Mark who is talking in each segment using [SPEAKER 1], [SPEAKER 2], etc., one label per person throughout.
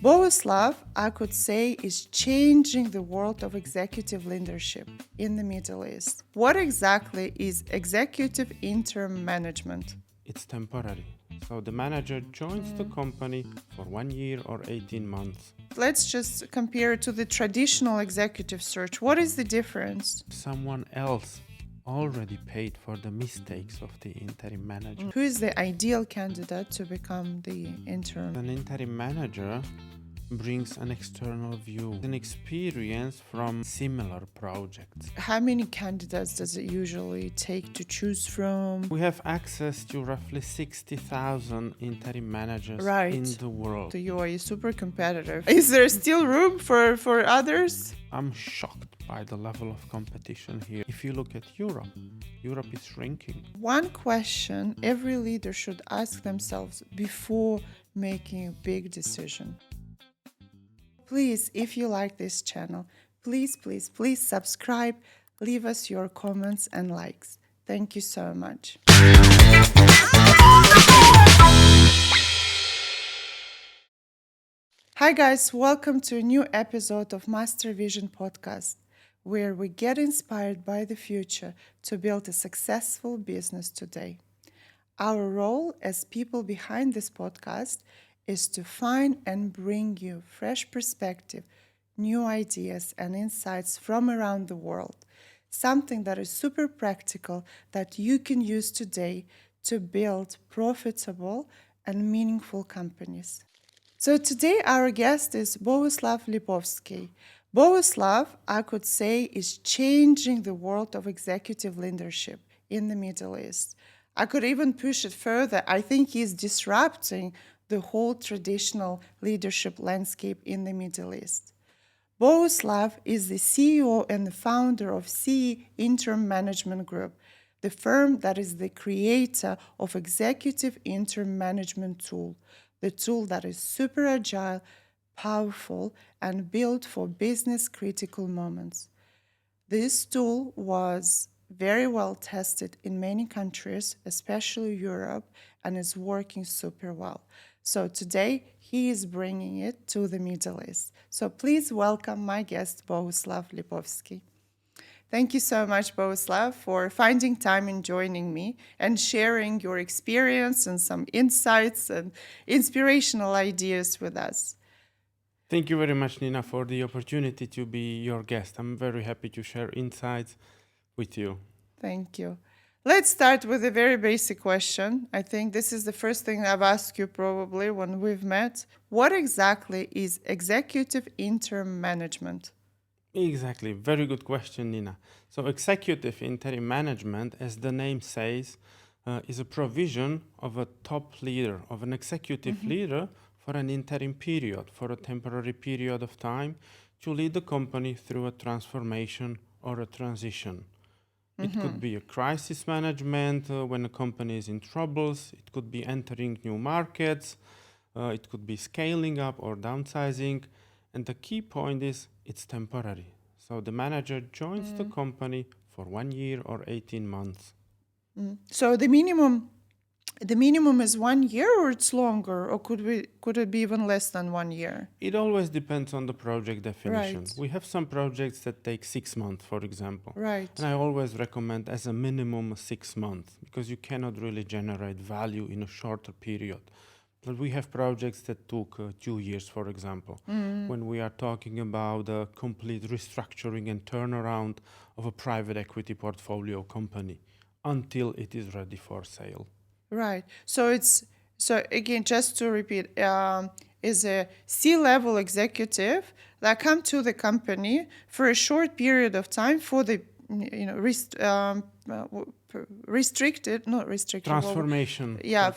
[SPEAKER 1] Bohuslav, I could say, is changing the world of executive leadership in the Middle East. What exactly is executive interim management?
[SPEAKER 2] It's temporary. So the manager joins the company for 1 year or 18 months.
[SPEAKER 1] Let's just compare it to the traditional executive search. What is the difference?
[SPEAKER 2] Someone else already paid for the mistakes of the interim manager.
[SPEAKER 1] Who is the ideal candidate to become the interim?
[SPEAKER 2] An interim manager brings an external view, an experience from similar projects.
[SPEAKER 1] How many candidates does it usually take to choose from?
[SPEAKER 2] We have access to roughly 60,000 interim managers in the world.
[SPEAKER 1] The UAE is super competitive. Is there still room for others?
[SPEAKER 2] I'm shocked by the level of competition here. If you look at Europe is shrinking.
[SPEAKER 1] One question every leader should ask themselves before making a big decision. Please, if you like this channel, please subscribe, leave us your comments and likes. Thank you so much. Hi guys, welcome to a new episode of Mastervision Podcast, where we get inspired by the future to build a successful business today. Our role as people behind this podcast is to find and bring you fresh perspective, new ideas and insights from around the world, something that is super practical that you can use today to build profitable and meaningful companies. So today our guest is Bohuslav Lipovsky. Bohuslav, I could say, is changing the world of executive leadership in the Middle East. I could even push it further. I think he's disrupting the whole traditional leadership landscape in the Middle East. Bohuslav is the CEO and the founder of CE Interim Management Group, the firm that is the creator of Executive Interim Management Tool, the tool that is super agile, powerful, and built for business-critical moments. This tool was very well tested in many countries, especially Europe, and is working super well. So today, he is bringing it to the Middle East. So please welcome my guest, Bohuslav Lipovsky. Thank you so much, Bohuslav, for finding time and joining me and sharing your experience and some insights and inspirational ideas with us.
[SPEAKER 2] Thank you very much, Nina, for the opportunity to be your guest. I'm very happy to share insights with you.
[SPEAKER 1] Thank you. Let's start with a very basic question. I think this is the first thing I've asked you probably when we've met. What exactly is executive interim management?
[SPEAKER 2] Exactly. Very good question, Nina. So executive interim management, as the name says, is a provision of a top leader, of an executive leader for an interim period, for a temporary period of time to lead the company through a transformation or a transition. It could be a crisis management when a company is in troubles. It could be entering new markets. It could be scaling up or downsizing. And the key point is it's temporary. So the manager joins the company for 1 year or 18 months.
[SPEAKER 1] So the minimum is 1 year, or it's longer, or could it be even less than 1 year?
[SPEAKER 2] It always depends on the project definition.
[SPEAKER 1] Right.
[SPEAKER 2] We have some projects that take 6 months, for example.
[SPEAKER 1] Right.
[SPEAKER 2] And I always recommend as a minimum 6 months because you cannot really generate value in a shorter period. But we have projects that took 2 years, for example, when we are talking about a complete restructuring and turnaround of a private equity portfolio company until it is ready for sale.
[SPEAKER 1] Right. So again, just to repeat, is a C-level executive that come to the company for a short period of time for the
[SPEAKER 2] Transformation.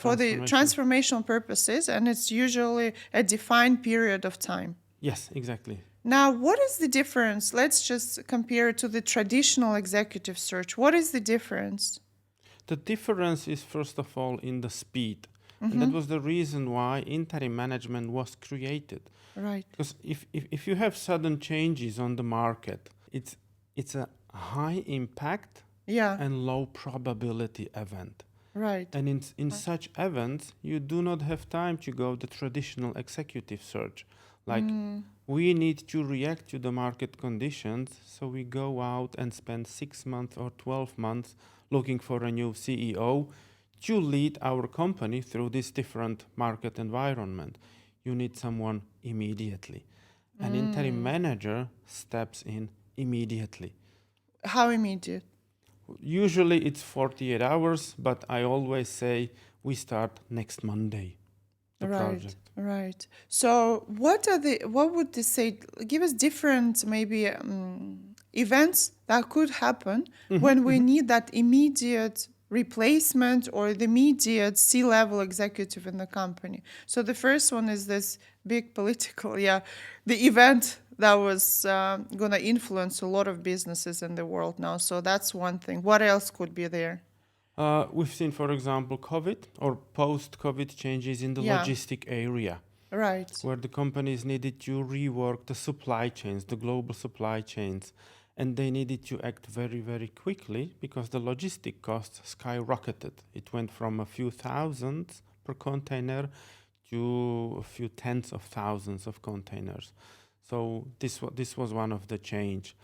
[SPEAKER 1] For the transformational purposes, and it's usually a defined period of time.
[SPEAKER 2] Yes, exactly.
[SPEAKER 1] Now, what is the difference? Let's just compare it to the traditional executive search. What is the difference?
[SPEAKER 2] The difference is, first of all, in the speed. And that was the reason why interim management was created.
[SPEAKER 1] Right.
[SPEAKER 2] Because if you have sudden changes on the market, it's a high impact and low probability event.
[SPEAKER 1] Right.
[SPEAKER 2] And in such events, you do not have time to go the traditional executive search. Like, we need to react to the market conditions, so we go out and spend 6 months or 12 months looking for a new CEO to lead our company through this different market environment. You need someone immediately. An interim manager steps in immediately.
[SPEAKER 1] How immediate?
[SPEAKER 2] Usually it's 48 hours, but I always say we start next Monday, the project.
[SPEAKER 1] Right. So what would they say, give us different maybe events that could happen when we need that immediate replacement or the immediate C-level executive in the company. So the first one is this big political, the event that was going to influence a lot of businesses in the world now. So that's one thing. What else could be there?
[SPEAKER 2] We've seen, for example, COVID or post-COVID changes in the logistic area.
[SPEAKER 1] Right.
[SPEAKER 2] Where the companies needed to rework the supply chains, the global supply chains, and they needed to act very, very quickly because the logistic costs skyrocketed. It went from a few thousands per container to a few tens of thousands of containers. So this was one of the change.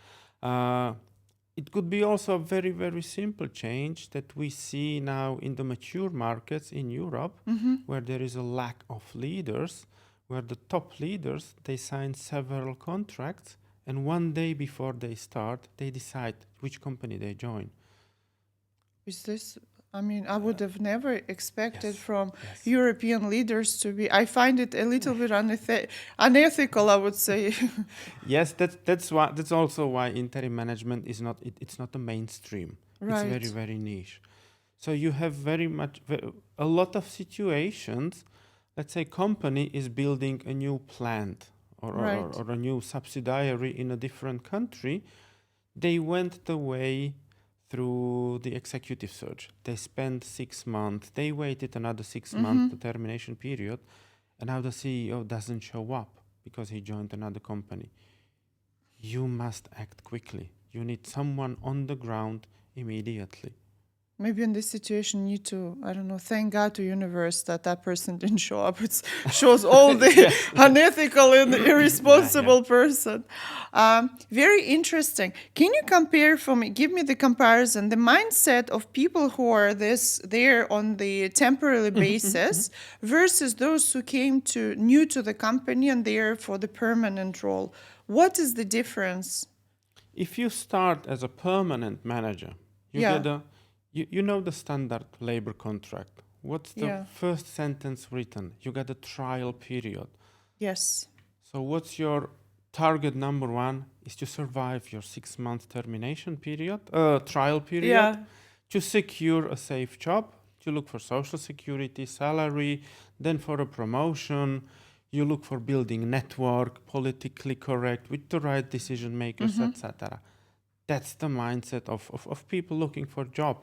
[SPEAKER 2] It could be also a very, very simple change that we see now in the mature markets in Europe, where there is a lack of leaders, where the top leaders, they sign several contracts, and one day before they start, they decide which company they join.
[SPEAKER 1] Is this, I would have never expected from European leaders to be, I find it a little bit unethical, I would say.
[SPEAKER 2] Yes, that's also why interim management is not, it's not the mainstream.
[SPEAKER 1] Right.
[SPEAKER 2] It's very, very niche. So you have a lot of situations. Let's say company is building a new plant or a new subsidiary in a different country. They went the way through the executive search. They spent 6 months. They waited another 6 months, the termination period, and now the CEO doesn't show up because he joined another company. You must act quickly. You need someone on the ground immediately.
[SPEAKER 1] Maybe in this situation, you need to, I don't know, thank God to universe that person didn't show up. It shows all the unethical and irresponsible person. Very interesting. Can you compare for me, give me the comparison, the mindset of people who are there on the temporary basis versus those who came new to the company and there for the permanent role. What is the difference?
[SPEAKER 2] If you start as a permanent manager, you get you know the standard labor contract. What's the first sentence written? You get a trial period.
[SPEAKER 1] Yes.
[SPEAKER 2] So what's your target number one is to survive your 6 month termination period, trial period, to secure a safe job, to look for social security, salary, then for a promotion. You look for building network, politically correct, with the right decision makers, etc. That's the mindset of people looking for a job,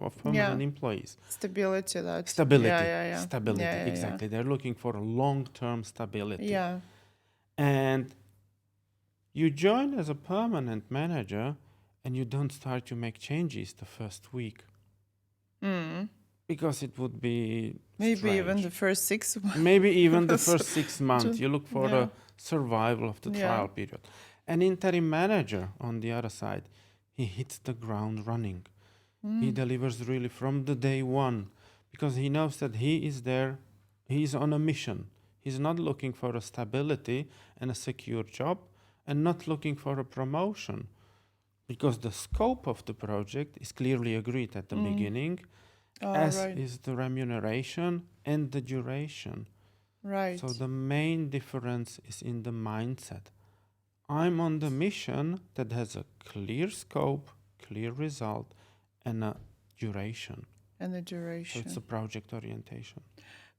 [SPEAKER 2] of permanent employees.
[SPEAKER 1] Stability.
[SPEAKER 2] Stability, exactly. They're looking for long-term stability.
[SPEAKER 1] Yeah.
[SPEAKER 2] And you join as a permanent manager and you don't start to make changes the first week. Because it would be
[SPEAKER 1] maybe
[SPEAKER 2] strange.
[SPEAKER 1] even the first 6 months.
[SPEAKER 2] Maybe even the first 6 months. You look for the survival of the trial period. An interim manager, on the other side, he hits the ground running. He delivers really from the day one because he knows that he is there, he's on a mission. He's not looking for a stability and a secure job and not looking for a promotion because the scope of the project is clearly agreed at the beginning, is the remuneration and the duration.
[SPEAKER 1] Right.
[SPEAKER 2] So the main difference is in the mindset. I'm on the mission that has a clear scope, clear result, and a duration.
[SPEAKER 1] And the duration.
[SPEAKER 2] So it's a project orientation.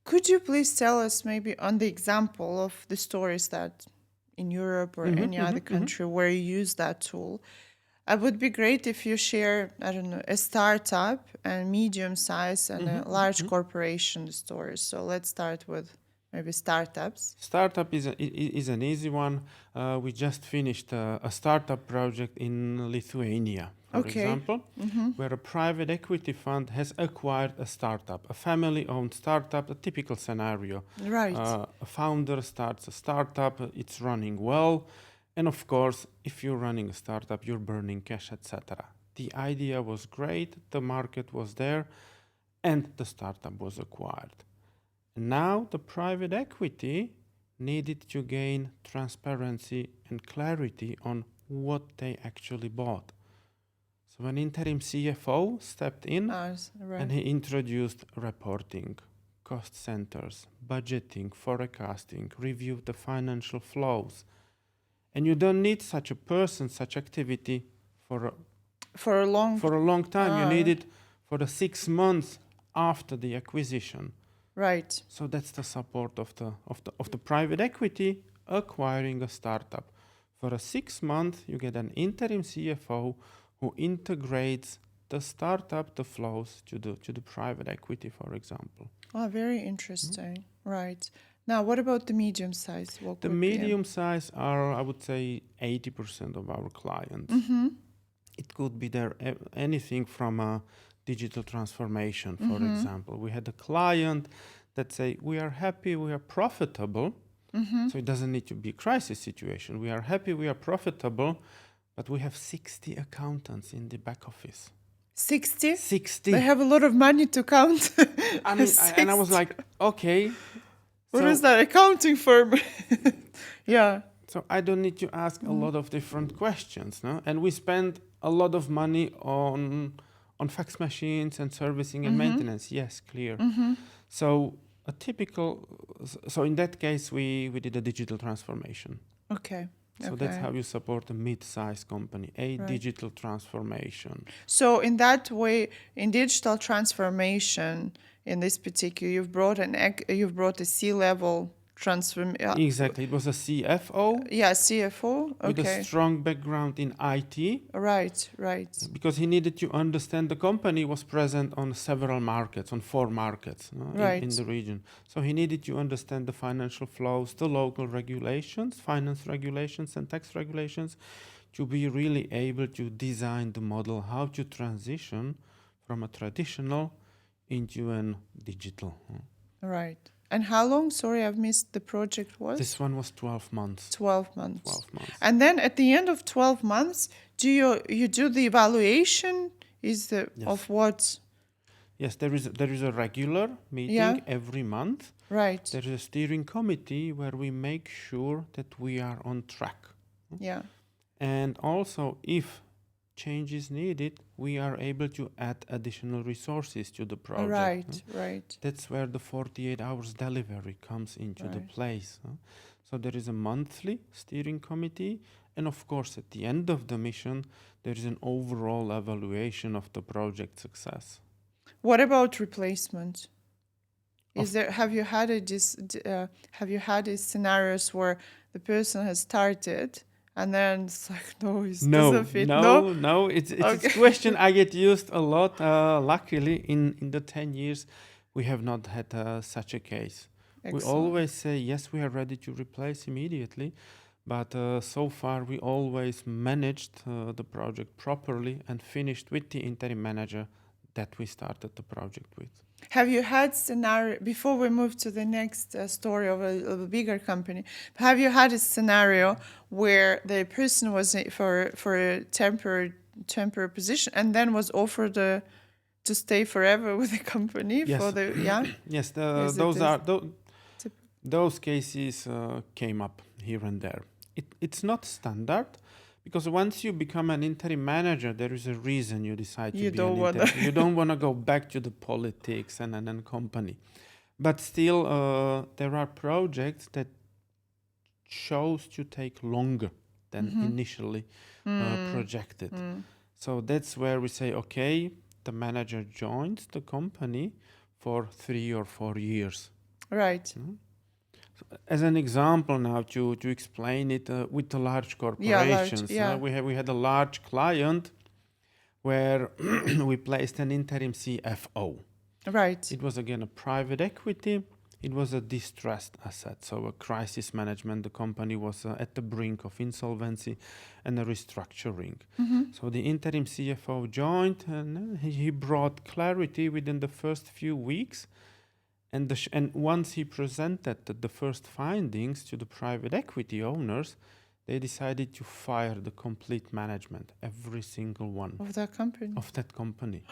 [SPEAKER 1] Could you please tell us maybe on the example of the stories that in Europe or any other country where you use that tool? It would be great if you share, I don't know, a startup and medium size and a large corporation stories. So let's start with maybe startups.
[SPEAKER 2] Startup is an easy one. We just finished a startup project in Lithuania, for example, where a private equity fund has acquired a startup, a family-owned startup, a typical scenario.
[SPEAKER 1] Right.
[SPEAKER 2] A founder starts a startup, it's running well, and of course, if you're running a startup, you're burning cash, etc. The idea was great, the market was there, and the startup was acquired. Now the private equity needed to gain transparency and clarity on what they actually bought. So an interim CFO stepped in and he introduced reporting, cost centers, budgeting, forecasting, reviewed the financial flows. And you don't need such a person, such activity for a long time. You need it for the 6 months after the acquisition.
[SPEAKER 1] Right.
[SPEAKER 2] So that's the support of the private equity acquiring a startup. For a 6 month, you get an interim CFO who integrates the startup, the flows to the private equity, for example.
[SPEAKER 1] Oh, very interesting. Right. Now, what about the medium size?
[SPEAKER 2] The medium size are, I would say, 80% of our clients. It could be there anything from a digital transformation, for example. We had a client that say, we are happy, we are profitable. So it doesn't need to be a crisis situation. We are happy, we are profitable, but we have 60 accountants in the back office.
[SPEAKER 1] 60?
[SPEAKER 2] 60.
[SPEAKER 1] They have a lot of money to count.
[SPEAKER 2] I mean, and I was like, okay.
[SPEAKER 1] What is that accounting firm? Yeah.
[SPEAKER 2] So I don't need to ask a lot of different questions, no? And we spend a lot of money on fax machines and servicing and maintenance. Yes, clear. So so in that case, we did a digital transformation.
[SPEAKER 1] Okay.
[SPEAKER 2] So that's how you support a mid-sized company, digital transformation.
[SPEAKER 1] So in that way, in digital transformation, in this particular, you've brought a C-level transform.
[SPEAKER 2] Exactly, it was a CFO.
[SPEAKER 1] Yeah, CFO. Okay.
[SPEAKER 2] With a strong background in IT.
[SPEAKER 1] Right.
[SPEAKER 2] Because he needed to understand the company was present on several markets, on 4 markets in the region. So he needed to understand the financial flows, the local regulations, finance regulations and tax regulations, to be really able to design the model, how to transition from a traditional into a digital.
[SPEAKER 1] Right. And how long, sorry, I've missed, the project was?
[SPEAKER 2] This one was 12 months.
[SPEAKER 1] 12 months.
[SPEAKER 2] 12 months.
[SPEAKER 1] And then at the end of 12 months, do you do the evaluation? Of what?
[SPEAKER 2] Yes, there is a regular meeting every month.
[SPEAKER 1] Right.
[SPEAKER 2] There is a steering committee where we make sure that we are on track.
[SPEAKER 1] Yeah.
[SPEAKER 2] And also, if change is needed, we are able to add additional resources to the project.
[SPEAKER 1] Right.
[SPEAKER 2] That's where the 48 hours delivery comes into the place. So there is a monthly steering committee, and of course, at the end of the mission, there is an overall evaluation of the project success.
[SPEAKER 1] What about replacement? Have you had these scenarios where the person has started and then it's like, doesn't fit?
[SPEAKER 2] No. It's a question I get used a lot. Luckily, in the 10 years, we have not had such a case. Excellent. We always say, yes, we are ready to replace immediately. But so far, we always managed the project properly and finished with the interim manager that we started the project with.
[SPEAKER 1] Have you had scenario, before we move to the next story of a bigger company, have you had a scenario where the person was for a temporary position and then was offered to stay forever with the company?
[SPEAKER 2] Yes. Yes, those cases came up here and there. It's not standard, because once you become an interim manager, there is a reason you decide to be an interim. You don't want to go back to the politics and company. But still, there are projects that chose to take longer than initially projected. So that's where we say, okay, the manager joins the company for 3 or 4 years.
[SPEAKER 1] Right.
[SPEAKER 2] As an example now, to explain it with the large corporations, we had a large client where we placed an interim CFO.
[SPEAKER 1] Right.
[SPEAKER 2] It was again a private equity. It was a distressed asset, so a crisis management. The company was at the brink of insolvency and a restructuring. So the interim CFO joined, and he brought clarity within the first few weeks. And once he presented the first findings to the private equity owners, they decided to fire the complete management, every single one
[SPEAKER 1] Of that company.
[SPEAKER 2] of that company.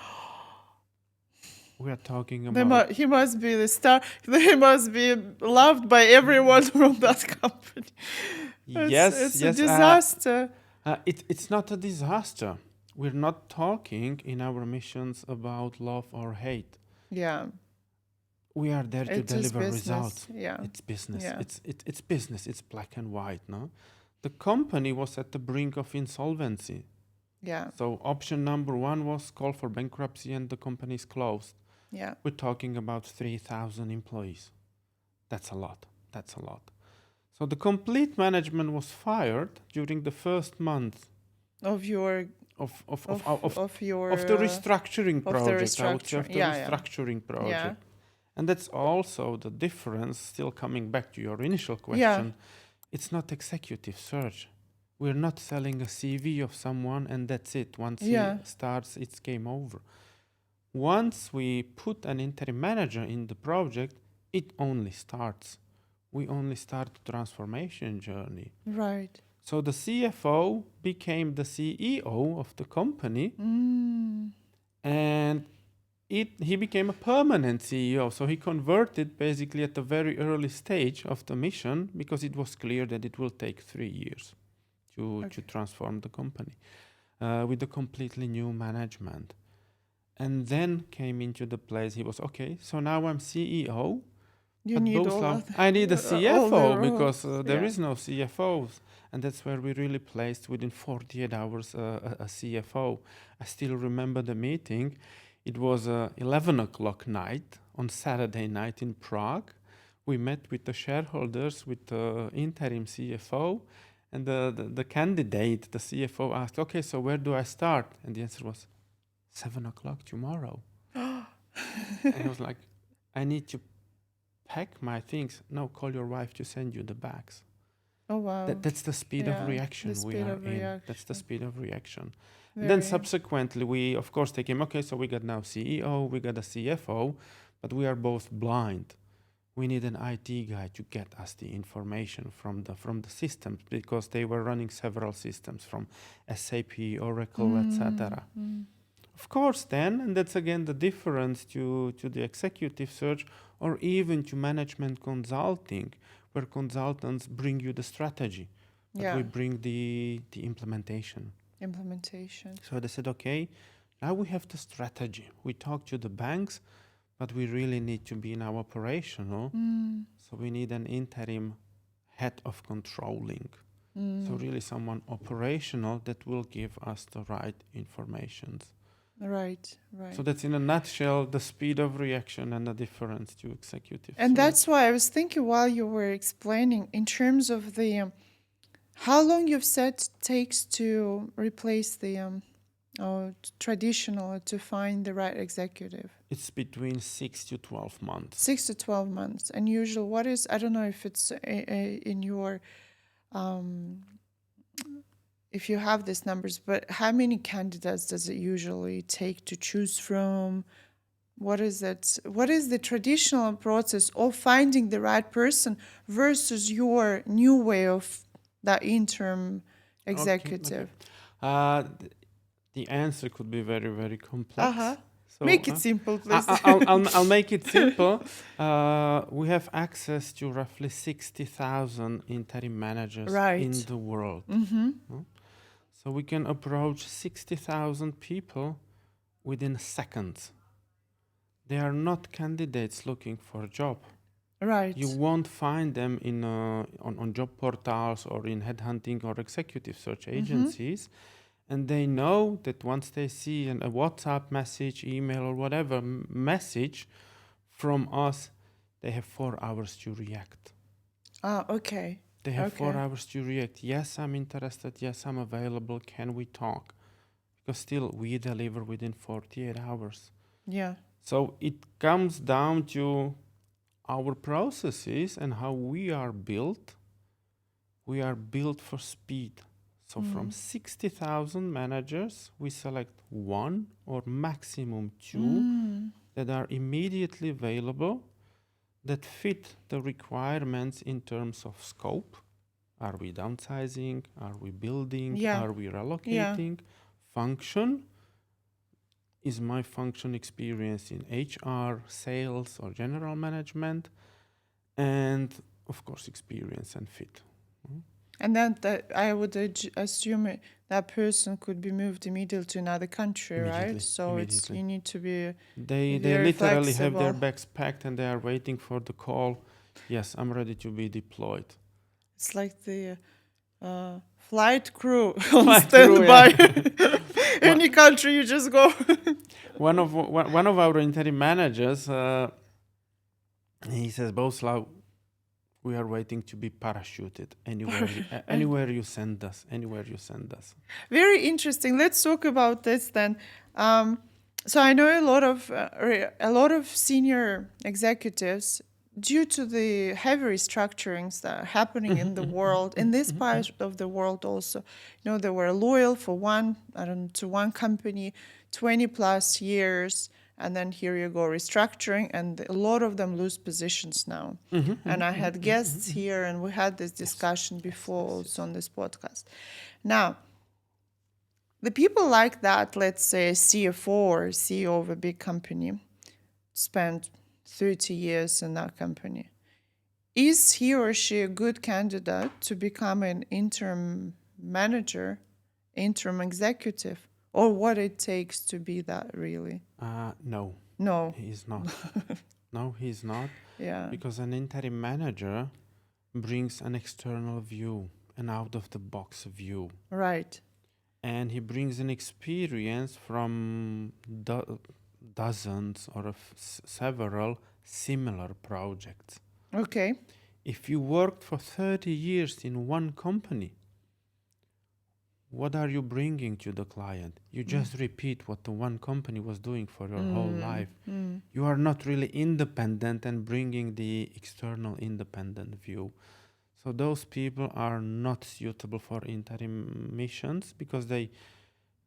[SPEAKER 2] We are talking about
[SPEAKER 1] He must be the star. He must be loved by everyone from that company. It's a disaster.
[SPEAKER 2] It's not a disaster. We're not talking in our missions about love or hate.
[SPEAKER 1] Yeah.
[SPEAKER 2] We are there to deliver
[SPEAKER 1] business.
[SPEAKER 2] results.
[SPEAKER 1] Yeah.
[SPEAKER 2] It's business.
[SPEAKER 1] Yeah.
[SPEAKER 2] It's business. It's black and white. No, the company was at the brink of insolvency.
[SPEAKER 1] Yeah.
[SPEAKER 2] So option number one was call for bankruptcy and the company is closed.
[SPEAKER 1] Yeah.
[SPEAKER 2] We're talking about 3,000 employees. That's a lot. So the complete management was fired during the first month
[SPEAKER 1] Of your
[SPEAKER 2] of
[SPEAKER 1] your
[SPEAKER 2] the restructuring project. I would say of the
[SPEAKER 1] Yeah, yeah.
[SPEAKER 2] restructuring project.
[SPEAKER 1] Yeah.
[SPEAKER 2] And that's also the difference, still coming back to your initial question. It's not executive search. We're not selling a CV of someone and that's it. Once he starts, it's game over. Once we put an interim manager in the project, it only starts. We only start the transformation journey.
[SPEAKER 1] Right.
[SPEAKER 2] So the CFO became the CEO of the company, and he became a permanent CEO. So he converted basically at the very early stage of the mission, because it was clear that it will take 3 years to transform the company with a completely new management. And then came into the place, he was, okay, so now I'm CEO.
[SPEAKER 1] You need
[SPEAKER 2] Bohuslav, I need a CFO because there is no CFOs. And that's where we really placed within 48 hours a CFO. I still remember the meeting. It was 11 o'clock night on Saturday night in Prague. We met with the shareholders, with the interim CFO, and the candidate, the CFO, asked, okay, so where do I start? And the answer was 7 o'clock tomorrow. And I was like, I need to pack my things. No, call your wife to send you the bags.
[SPEAKER 1] Oh, wow.
[SPEAKER 2] That's the speed of reaction we are in. That's the speed of reaction. And then subsequently, we, of course, they came, okay, so we got now CEO, we got a CFO, but we are both blind. We need an IT guy to get us the information from the systems, because they were running several systems from SAP, Oracle, etc. Of course, then, and that's again the difference to the executive search or even to management consulting, where consultants bring you the strategy, but we bring the implementation. So they said, okay, now we have the strategy. We talk to the banks, but we really need to be now operational. So we need an interim head of controlling. So really someone operational that will give us the right information.
[SPEAKER 1] Right.
[SPEAKER 2] So that's in a nutshell the speed of reaction and the difference to executive.
[SPEAKER 1] And that's why I was thinking while you were explaining in terms of the how long you've said takes to replace the traditional to find the right executive.
[SPEAKER 2] It's between 6 to 12 months.
[SPEAKER 1] 6 to 12 months. And usual, what is, I don't know if it's in your if you have these numbers, but how many candidates does it usually take to choose from? What is it? What is the traditional process of finding the right person versus your new way of that interim executive?
[SPEAKER 2] Okay. The answer could be very, very complex. So,
[SPEAKER 1] make it simple, please.
[SPEAKER 2] I'll make it simple. We have access to roughly 60,000 interim managers in the world. So we can approach 60,000 people within seconds. They are not candidates looking for a job.
[SPEAKER 1] Right.
[SPEAKER 2] You won't find them in on job portals or in headhunting or executive search agencies. And they know that once they see a WhatsApp message, email, or whatever message from us, they have 4 hours to react.
[SPEAKER 1] Okay.
[SPEAKER 2] They have 4 hours to react. Yes, I'm interested. Yes, I'm available. Can we talk? Because still, we deliver within 48 hours.
[SPEAKER 1] Yeah.
[SPEAKER 2] So it comes down to our processes and how we are built for speed. So from 60,000 managers, we select one or maximum two that are immediately available, that fit the requirements in terms of scope. Are we downsizing? Are we building?
[SPEAKER 1] Yeah.
[SPEAKER 2] Are we relocating? Function. Is my function experience in HR, sales, or general management? And of course, experience and fit.
[SPEAKER 1] And then I would assume that person could be moved immediately to another country, right? So you need to be
[SPEAKER 2] They
[SPEAKER 1] very
[SPEAKER 2] literally have their
[SPEAKER 1] flexible.
[SPEAKER 2] bags packed and they are waiting for the call. Yes, I'm ready to be deployed.
[SPEAKER 1] It's like the flight crew on
[SPEAKER 2] Flight crew,
[SPEAKER 1] standby. Any country you just go.
[SPEAKER 2] One of our interim managers, he says, Bohuslav, we are waiting to be parachuted anywhere you send us.
[SPEAKER 1] Very interesting. Let's talk about this then. So I know a lot of senior executives, due to the heavy restructurings that are happening in the world, in this part of the world also, they were loyal to one company 20 plus years, and then here you go restructuring, and a lot of them lose positions now. And I had guests here, and we had this discussion before also on this podcast. Now, the people like that, let's say a CFO or CEO of a big company, spent 30 years in that company. Is he or she a good candidate to become an interim manager, interim executive, or what it takes to be that really?
[SPEAKER 2] No.
[SPEAKER 1] No.
[SPEAKER 2] He's not. No, he's not.
[SPEAKER 1] Yeah.
[SPEAKER 2] Because an interim manager brings an external view, an out-of-the-box view.
[SPEAKER 1] Right.
[SPEAKER 2] And he brings an experience from dozens or several similar projects.
[SPEAKER 1] Okay.
[SPEAKER 2] If you worked for 30 years in one company, what are you bringing to the client? You just repeat what the one company was doing for your whole life. You are not really independent and bringing the external independent view. So those people are not suitable for interim missions because they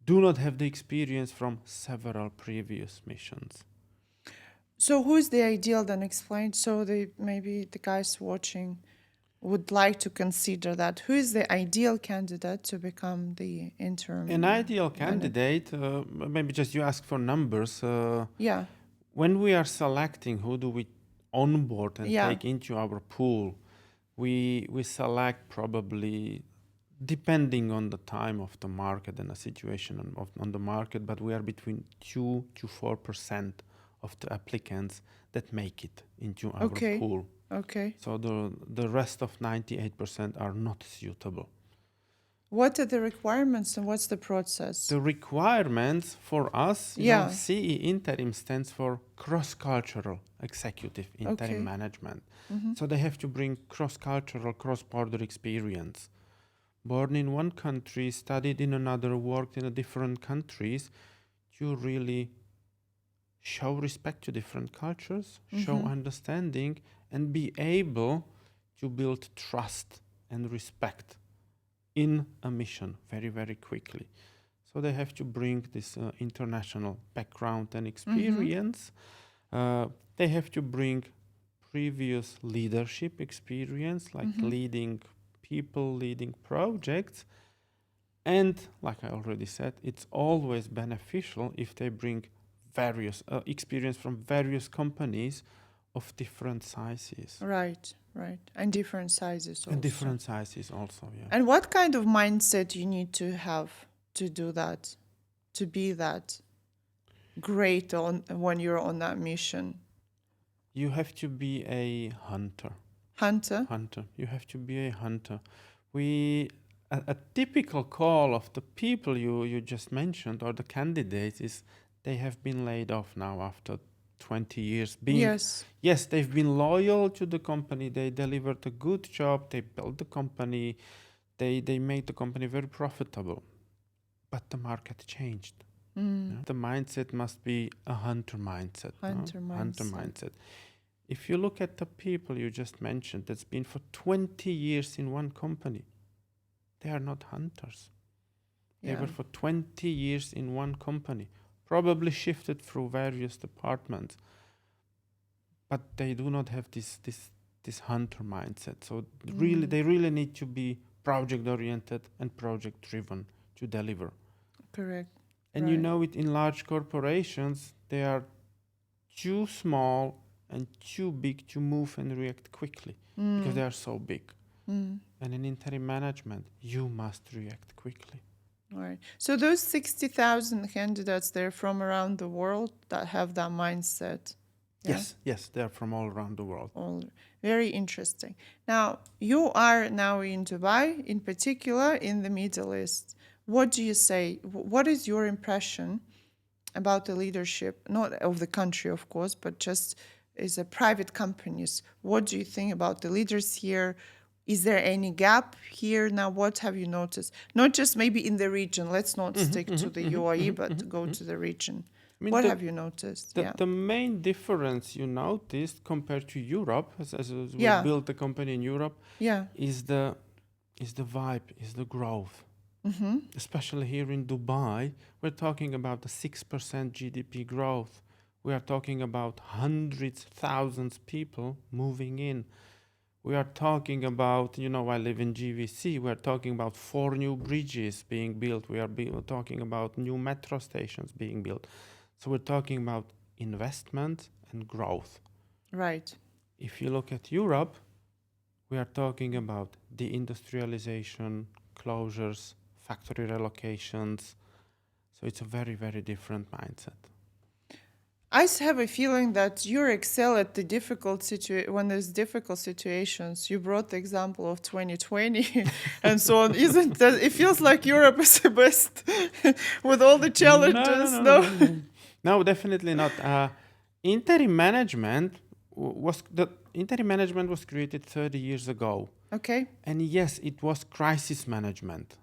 [SPEAKER 2] do not have the experience from several previous missions.
[SPEAKER 1] So who's the ideal then? Explain. So maybe the guys watching would like to consider that. Who is the ideal candidate to become the interim?
[SPEAKER 2] An ideal candidate, maybe just you ask for numbers.
[SPEAKER 1] Yeah.
[SPEAKER 2] When we are selecting who do we onboard and take into our pool, we select probably, depending on the time of the market and the situation on the market, but we are between 2 to 4% of the applicants that make it into our pool.
[SPEAKER 1] Okay.
[SPEAKER 2] So the rest of 98% are not suitable.
[SPEAKER 1] What are the requirements and what's the process?
[SPEAKER 2] The requirements for us, CE Interim stands for Cross-Cultural Executive Interim Management. So they have to bring cross-cultural, cross-border experience. Born in one country, studied in another, worked in different countries, to really show respect to different cultures, show understanding, and be able to build trust and respect in a mission very, very quickly. So they have to bring this international background and experience. They have to bring previous leadership experience, like leading people, leading projects. And like I already said, it's always beneficial if they bring various experience from various companies of different sizes.
[SPEAKER 1] Right. And different sizes also.
[SPEAKER 2] And different sizes also, yeah.
[SPEAKER 1] And what kind of mindset you need to have to do that, to be that great when you're on that mission?
[SPEAKER 2] You have to be a hunter.
[SPEAKER 1] Hunter?
[SPEAKER 2] You have to be a hunter. A typical call of the people you just mentioned or the candidates is they have been laid off now after 20 years. Yes, they've been loyal to the company. They delivered a good job. They built the company. They made the company very profitable. But the market changed. The mindset must be a hunter mindset. Hunter mindset. if you look at the people you just mentioned that's been for 20 years in one company, they are not hunters. They were for 20 years in one company, probably shifted through various departments, but they do not have this hunter mindset. So they really need to be project oriented and project driven to deliver.
[SPEAKER 1] Correct.
[SPEAKER 2] And you know it in large corporations, they are too small and too big to move and react quickly because they are so big. And in interim management, you must react quickly.
[SPEAKER 1] Right. So those 60,000 candidates, they're from around the world that have that mindset. Yeah?
[SPEAKER 2] Yes, they're from all around the world.
[SPEAKER 1] Very interesting. Now, you are now in Dubai, in particular in the Middle East. What do you say? What is your impression about the leadership, not of the country, of course, but just as a private companies? What do you think about the leaders here? Is there any gap here now? What have you noticed? Not just maybe in the region. Let's not stick to the UAE, but go to the region. I mean, what have you noticed?
[SPEAKER 2] The main difference you noticed compared to Europe, as we built the company in Europe, is the vibe, is the growth. Especially here in Dubai, we're talking about a 6% GDP growth. We are talking about hundreds, thousands people moving in. We are talking about, I live in GVC, we're talking about 4 new bridges being built. We are talking about new metro stations being built. So we're talking about investment and growth.
[SPEAKER 1] Right.
[SPEAKER 2] If you look at Europe, we are talking about deindustrialization, closures, factory relocations. So it's a very, very different mindset.
[SPEAKER 1] I have a feeling that you excel at the when there's difficult situations. You brought the example of 2020 and so on. Isn't that? It feels like Europe is the best with all the challenges.
[SPEAKER 2] No, definitely not. Interim management was created 30 years ago.
[SPEAKER 1] Okay.
[SPEAKER 2] And yes, it was crisis management.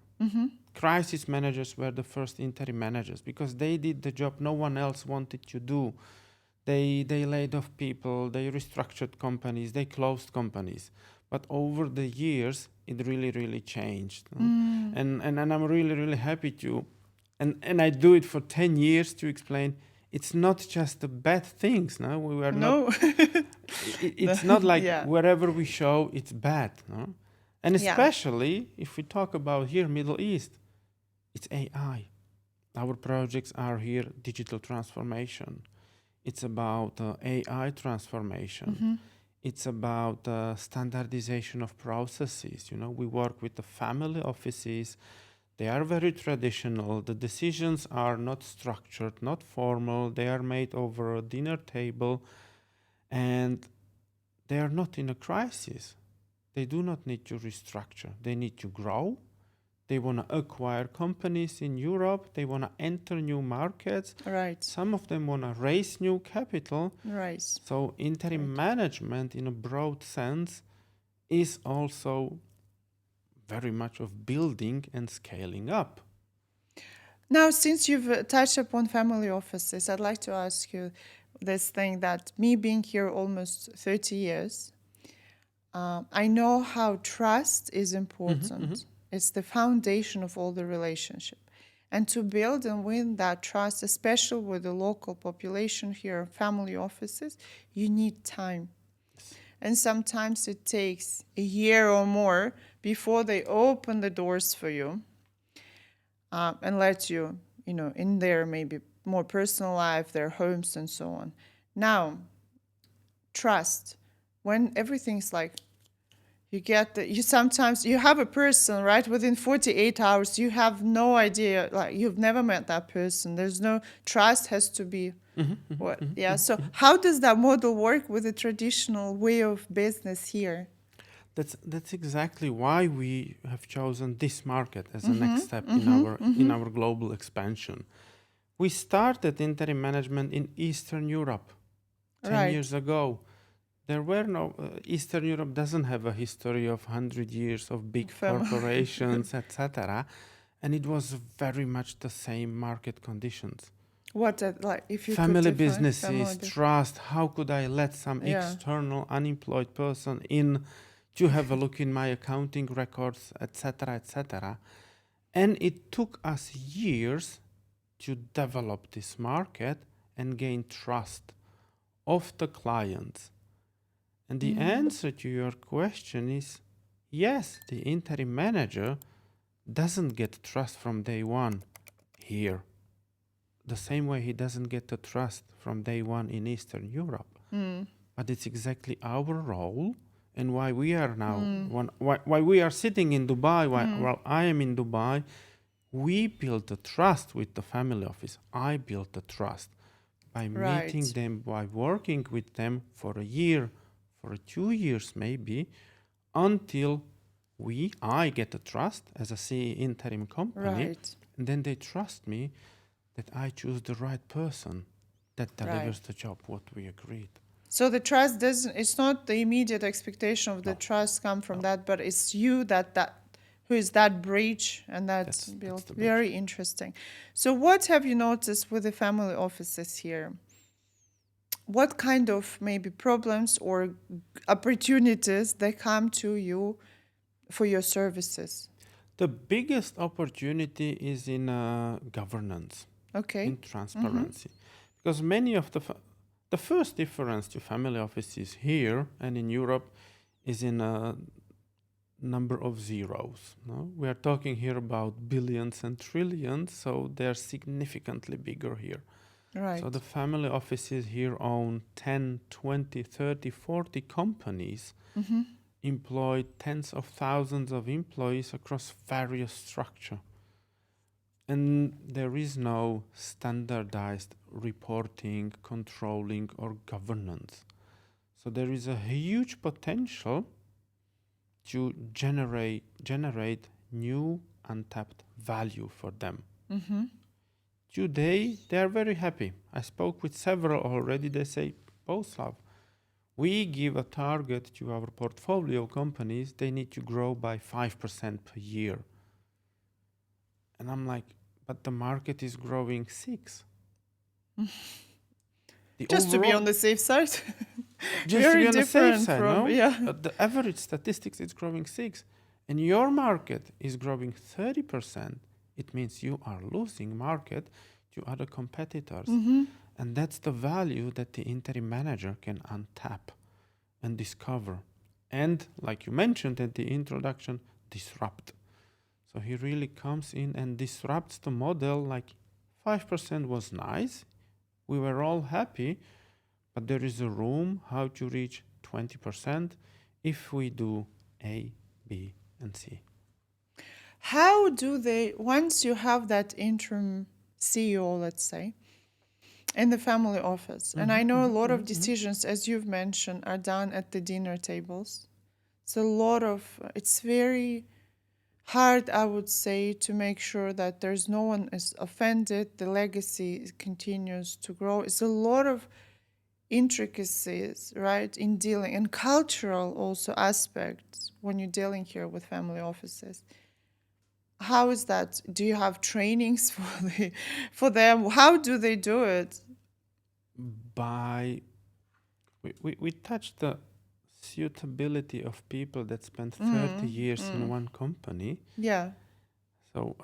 [SPEAKER 2] Crisis managers were the first interim managers because they did the job no one else wanted to do. They laid off people, they restructured companies, they closed companies. But over the years, it really, really changed. And I'm really, really happy to, and I do it for 10 years to explain it's not just the bad things. No, we were not. It's not like wherever we show, it's bad. No? And especially if we talk about here, Middle East, it's AI. Our projects are here, digital transformation. It's about AI transformation. It's about standardization of processes. We work with the family offices. They are very traditional. The decisions are not structured, not formal. They are made over a dinner table. And they are not in a crisis. They do not need to restructure. They need to grow. They want to acquire companies in Europe. They want to enter new markets.
[SPEAKER 1] Right.
[SPEAKER 2] Some of them want to raise new capital.
[SPEAKER 1] Right.
[SPEAKER 2] So interim management in a broad sense is also very much of building and scaling up.
[SPEAKER 1] Now, since you've touched upon family offices, I'd like to ask you this thing that me being here almost 30 years, I know how trust is important. It's the foundation of all the relationship. And to build and win that trust, especially with the local population here, family offices, you need time. And sometimes it takes a year or more before they open the doors for you and let you, in their maybe more personal life, their homes and so on. Now, trust. When everything's like, you have a person, right? Within 48 hours, you have no idea, like you've never met that person. There's no trust has to be So how does that model work with the traditional way of business here?
[SPEAKER 2] That's exactly why we have chosen this market as a next step in our global expansion. We started interim management in Eastern Europe 10 years ago. There were no Eastern Europe doesn't have a history of 100 years of big corporations, etc. And it was very much the same market conditions.
[SPEAKER 1] What like if you could
[SPEAKER 2] Family
[SPEAKER 1] define
[SPEAKER 2] businesses, trust. How could I let some
[SPEAKER 1] Yeah.
[SPEAKER 2] external unemployed person in to have a look in my accounting records, etc., etc.? And it took us years to develop this market and gain trust of the clients. And the answer to your question is yes, the interim manager doesn't get trust from day one here. The same way he doesn't get the trust from day one in Eastern Europe. But it's exactly our role and why we are now, why we are sitting in Dubai, while I am in Dubai. We built the trust with the family office. I built the trust by meeting
[SPEAKER 1] Right.
[SPEAKER 2] them, by working with them for a year, for 2 years maybe, until I get the trust as a CE interim company,
[SPEAKER 1] Right.
[SPEAKER 2] and then they trust me that I choose the right person that delivers the job what we agreed.
[SPEAKER 1] So the trust doesn't, it's not the immediate expectation of the
[SPEAKER 2] No.
[SPEAKER 1] trust come from that, but it's you that who is that bridge and that's built.
[SPEAKER 2] That's the bridge.
[SPEAKER 1] Very interesting. So what have you noticed with the family offices here? What kind of maybe problems or opportunities they come to you for your services?
[SPEAKER 2] The biggest opportunity is in governance,
[SPEAKER 1] Okay.
[SPEAKER 2] in transparency. Because many of the first difference to family offices here and in Europe is in a number of zeros. No? We are talking here about billions and trillions, so they're significantly bigger here.
[SPEAKER 1] Right.
[SPEAKER 2] So the family offices here own 10, 20, 30, 40 companies, employ tens of thousands of employees across various structure. And there is no standardized reporting, controlling, or governance. So there is a huge potential to generate new untapped value for them. Today, they are very happy. I spoke with several already. They say, Bohuslav, we give a target to our portfolio companies. They need to grow by 5% per year. And I'm like, but the market is growing 6%.
[SPEAKER 1] Just to be on the safe side.
[SPEAKER 2] Just
[SPEAKER 1] Very
[SPEAKER 2] to be on the safe
[SPEAKER 1] different
[SPEAKER 2] side,
[SPEAKER 1] from-
[SPEAKER 2] no?
[SPEAKER 1] yeah.
[SPEAKER 2] The average statistics is growing 6%. And your market is growing 30%. It means you are losing market to other competitors. And that's the value that the interim manager can untap and discover. And like you mentioned at the introduction, disrupt. So he really comes in and disrupts the model. Like 5% was nice. We were all happy, but there is a room how to reach 20% if we do A, B, and C.
[SPEAKER 1] How do they, once you have that interim CEO, let's say, in the family office, and I know a lot of decisions, as you've mentioned, are done at the dinner tables. So a lot of, it's very hard, I would say, to make sure that there's no one is offended, the legacy continues to grow. It's a lot of intricacies, right, in dealing, and cultural also aspects when you're dealing here with family offices. How is that? Do you have trainings for them? How do they do it?
[SPEAKER 2] We touched the suitability of people that spend 30 years in one company.
[SPEAKER 1] Yeah.
[SPEAKER 2] So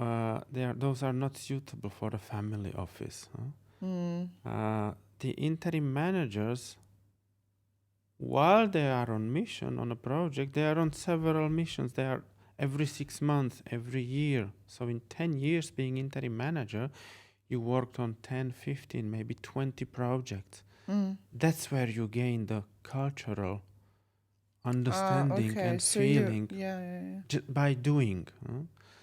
[SPEAKER 2] those are not suitable for a family office. The interim managers, while they are on mission on a project, they are on several missions. They are every 6 months, every year. So in 10 years being interim manager, you worked on 10, 15, maybe 20 projects. That's where you gain the cultural understanding and feeling by doing.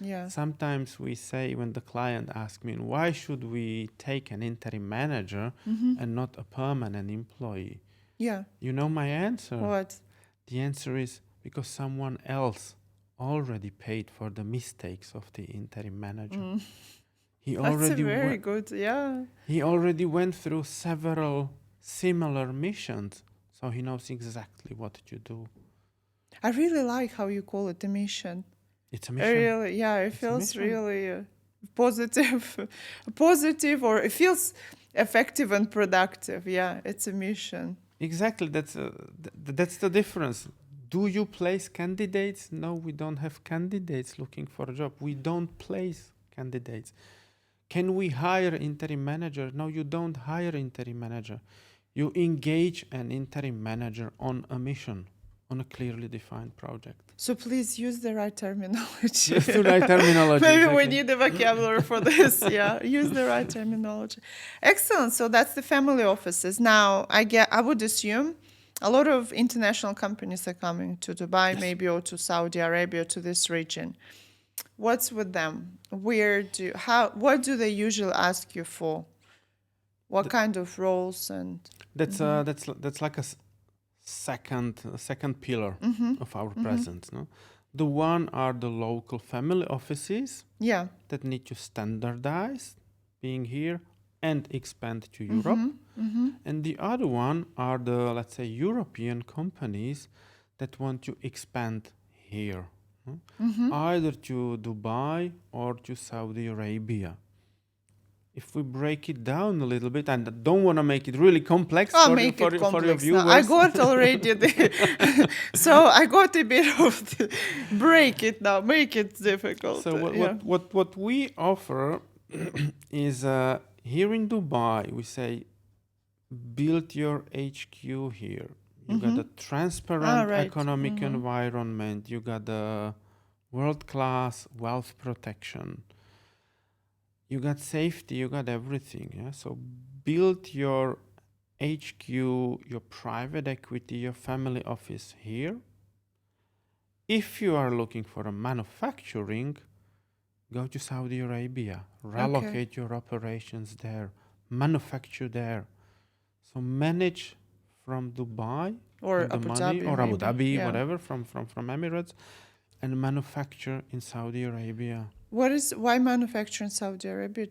[SPEAKER 1] Yeah.
[SPEAKER 2] Sometimes we say when the client asks me, why should we take an interim manager and not a permanent employee?
[SPEAKER 1] Yeah.
[SPEAKER 2] You know my answer?
[SPEAKER 1] What?
[SPEAKER 2] The answer is because someone else already paid for the mistakes of the interim manager. He already
[SPEAKER 1] That's very good, yeah.
[SPEAKER 2] He already went through several similar missions, so he knows exactly what to do.
[SPEAKER 1] I really like how you call it a mission.
[SPEAKER 2] It's a mission.
[SPEAKER 1] Really, yeah, it
[SPEAKER 2] It's a
[SPEAKER 1] feels
[SPEAKER 2] mission.
[SPEAKER 1] really positive, positive, or it feels effective and productive. Yeah, it's a mission.
[SPEAKER 2] Exactly, that's the difference. Do you place candidates? No, we don't have candidates looking for a job. We don't place candidates. Can we hire interim manager? No, you don't hire interim manager. You engage an interim manager on a mission, on a clearly defined project.
[SPEAKER 1] So please use the right terminology.
[SPEAKER 2] Use the right terminology.
[SPEAKER 1] Maybe
[SPEAKER 2] exactly.
[SPEAKER 1] we need a vocabulary for this. Yeah, use the right terminology. Excellent. So that's the family offices. Now, I would assume a lot of international companies are coming to Dubai,
[SPEAKER 2] Yes.
[SPEAKER 1] maybe, or to Saudi Arabia, to this region. What's with them? What do they usually ask you for? What kind of roles and
[SPEAKER 2] That's like a second pillar of our presence. No? The one are the local family offices
[SPEAKER 1] yeah.
[SPEAKER 2] that need to standardize being here and expand to Europe. And the other one are the, let's say, European companies that want to expand here, either to Dubai or to Saudi Arabia. If we break it down a little bit, and I don't want to make it really complex for your viewers.
[SPEAKER 1] Now, I got already so I got a bit of break it now, make it difficult.
[SPEAKER 2] So what we offer is here in Dubai, we say, build your HQ here. You got a transparent economic environment. You got a world-class wealth protection. You got safety, you got everything. Yeah. So build your HQ, your private equity, your family office here. If you are looking for a manufacturing, go to Saudi Arabia, relocate your operations there, manufacture there. So manage from Dubai
[SPEAKER 1] or
[SPEAKER 2] Abu Dhabi, whatever, from Emirates, and manufacture in Saudi Arabia.
[SPEAKER 1] Why manufacture in Saudi Arabia?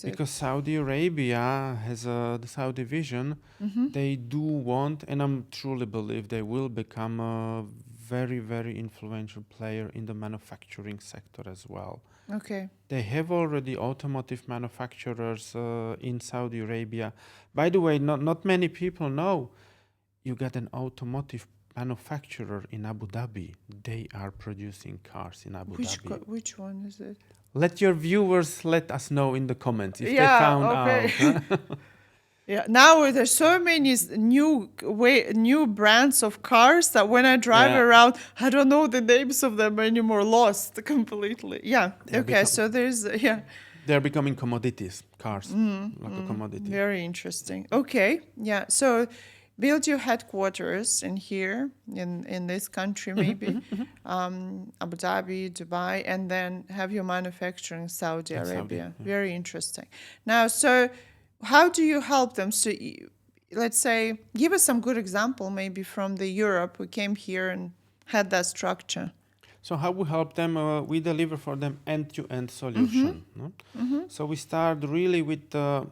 [SPEAKER 2] Because Saudi Arabia has the Saudi vision. They do want, and I truly believe they will become a very, very influential player in the manufacturing sector as well.
[SPEAKER 1] Okay.
[SPEAKER 2] They have already automotive manufacturers in Saudi Arabia. By the way, not many people know you got an automotive manufacturer in Abu Dhabi. They are producing cars in Abu Dhabi.
[SPEAKER 1] Which one is it?
[SPEAKER 2] Let your viewers let us know in the comments if they found out. Huh?
[SPEAKER 1] Yeah, now there's so many new brands of cars that when I drive around, I don't know the names of them anymore. Lost completely. Yeah. So there's
[SPEAKER 2] They're becoming commodities, cars, like a commodity.
[SPEAKER 1] Very interesting. Okay. Yeah. So build your headquarters in here in this country maybe, Abu Dhabi, Dubai, and then have your manufacturing in Saudi Arabia. Very interesting. Now, so how do you help them? So let's say, give us some good example maybe from the Europe who came here and had that structure.
[SPEAKER 2] So how we help them? We deliver for them end-to-end solution. No? So we start really with the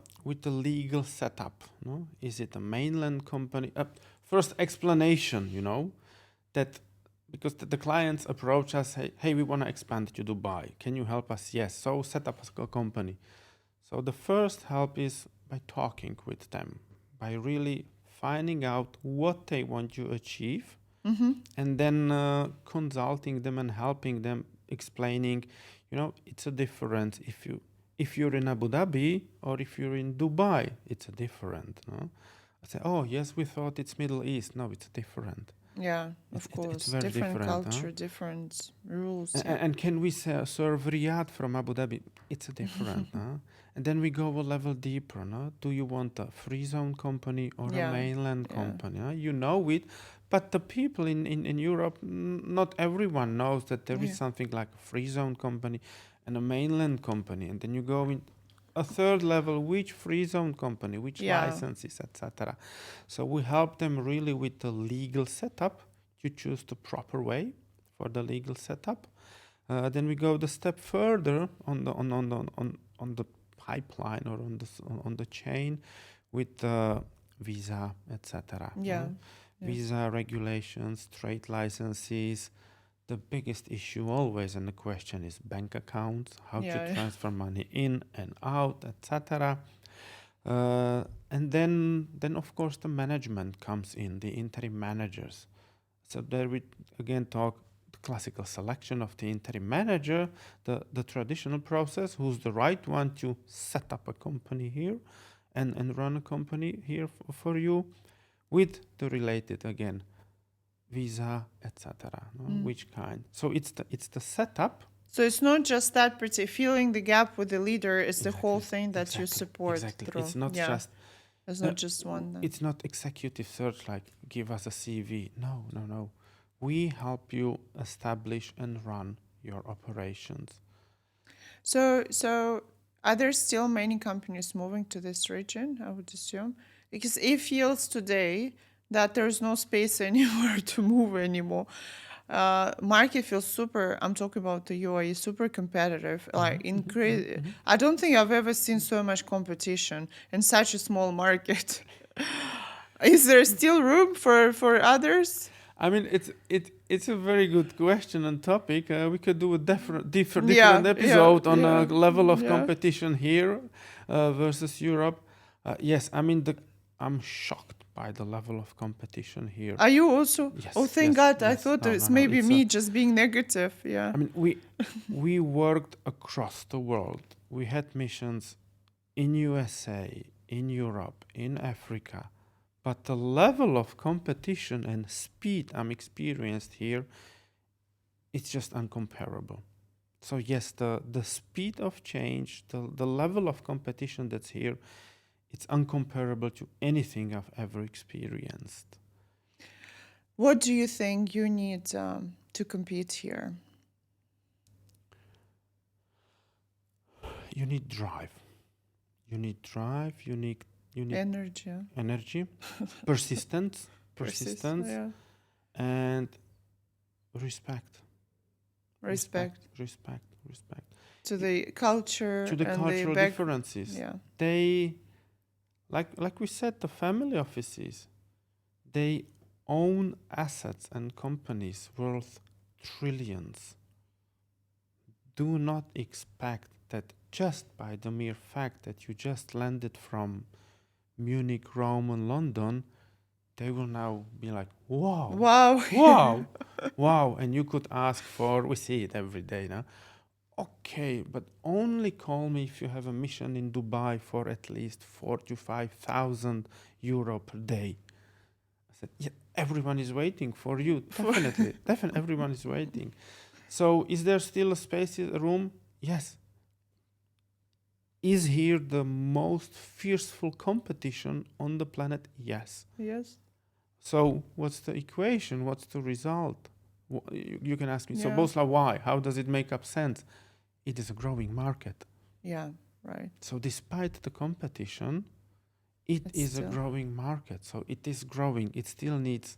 [SPEAKER 2] legal setup. No? Is it a mainland company? First explanation, that because the clients approach us, hey, we want to expand to Dubai. Can you help us? Yes. So set up a company. So the first help is by talking with them, by really finding out what they want to achieve. And then consulting them and helping them, explaining, it's a difference if you're in Abu Dhabi or if you're in Dubai, it's a different. No? I say, oh yes, we thought it's Middle East. No, it's different.
[SPEAKER 1] Yeah, of course,
[SPEAKER 2] it's very
[SPEAKER 1] different culture, different rules.
[SPEAKER 2] And can we serve Riyadh from Abu Dhabi? It's a different. And then we go a level deeper. No? Do you want a free zone company or a mainland company? You know it. But the people in Europe, not everyone knows that there is something like a free zone company and a mainland company. And then you go in a third level, which free zone company, which licenses, etc. So we help them really with the legal setup. You choose the proper way for the legal setup. Then we go the step further on the pipeline or on the chain with the visa, etc.
[SPEAKER 1] Yeah.
[SPEAKER 2] Visa regulations, trade licenses, the biggest issue always, and the question is bank accounts, how
[SPEAKER 1] Yeah,
[SPEAKER 2] to
[SPEAKER 1] yeah.
[SPEAKER 2] transfer money in and out, etc. And then of course the management comes in, the interim managers. So there we again talk the classical selection of the interim manager, the traditional process, who's the right one to set up a company here and run a company here for you, with the related again visa, etc. Which kind? So it's the setup.
[SPEAKER 1] So it's not just that filling the gap with the leader. It's the whole
[SPEAKER 2] Exactly,
[SPEAKER 1] thing that you support
[SPEAKER 2] exactly.
[SPEAKER 1] through.
[SPEAKER 2] It's not
[SPEAKER 1] Yeah,
[SPEAKER 2] just
[SPEAKER 1] it's
[SPEAKER 2] no,
[SPEAKER 1] not just one.
[SPEAKER 2] it's not executive search like give us a CV. No. We help you establish and run your operations.
[SPEAKER 1] So are there still many companies moving to this region? I would assume, because it feels today that there's no space anywhere to move anymore. Market feels super. I'm talking about the UAE, super competitive. Like I don't think I've ever seen so much competition in such a small market. Is there still room for others?
[SPEAKER 2] I mean, it's a very good question and topic. We could do a different
[SPEAKER 1] Yeah,
[SPEAKER 2] episode on
[SPEAKER 1] yeah,
[SPEAKER 2] a level of
[SPEAKER 1] yeah.
[SPEAKER 2] competition here versus Europe. Yes, I mean, I'm shocked by the level of competition here.
[SPEAKER 1] Are you also?
[SPEAKER 2] Yes,
[SPEAKER 1] Oh, thank
[SPEAKER 2] yes,
[SPEAKER 1] God! I
[SPEAKER 2] yes.
[SPEAKER 1] thought
[SPEAKER 2] No,
[SPEAKER 1] it's
[SPEAKER 2] no, no,
[SPEAKER 1] maybe
[SPEAKER 2] it's
[SPEAKER 1] me just being negative. Yeah.
[SPEAKER 2] I mean, we worked across the world. We had missions in USA, in Europe, in Africa. But the level of competition and speed I'm experienced here, it's just uncomparable. So yes, the speed of change, the level of competition that's here, it's uncomparable to anything I've ever experienced.
[SPEAKER 1] What do you think you need to compete here?
[SPEAKER 2] You need drive. You need drive. You need
[SPEAKER 1] Energy.
[SPEAKER 2] persistence,
[SPEAKER 1] Yeah.
[SPEAKER 2] and respect.
[SPEAKER 1] Respect
[SPEAKER 2] Respect.
[SPEAKER 1] to the culture
[SPEAKER 2] To the
[SPEAKER 1] and
[SPEAKER 2] cultural
[SPEAKER 1] the
[SPEAKER 2] differences.
[SPEAKER 1] Yeah.
[SPEAKER 2] They, like we said, the family offices, they own assets and companies worth trillions. Do not expect that just by the mere fact that you just landed from Munich, Rome, and London, they will now be like, wow, wow. And you could ask for, we see it every day now. Okay, but only call me if you have a mission in Dubai for at least 45,000 euro per day. I said, yeah, everyone is waiting for you. Definitely, everyone is waiting. So is there still a space, a room? Yes. Is here the most fierceful competition on the planet? Yes.
[SPEAKER 1] Yes.
[SPEAKER 2] So what's the equation? What's the result? You can ask me.
[SPEAKER 1] Yeah.
[SPEAKER 2] So Bohuslav, why? How does it make up sense? It is a growing market.
[SPEAKER 1] Yeah, right.
[SPEAKER 2] So despite the competition, it's is a growing market. So it is growing. It still needs,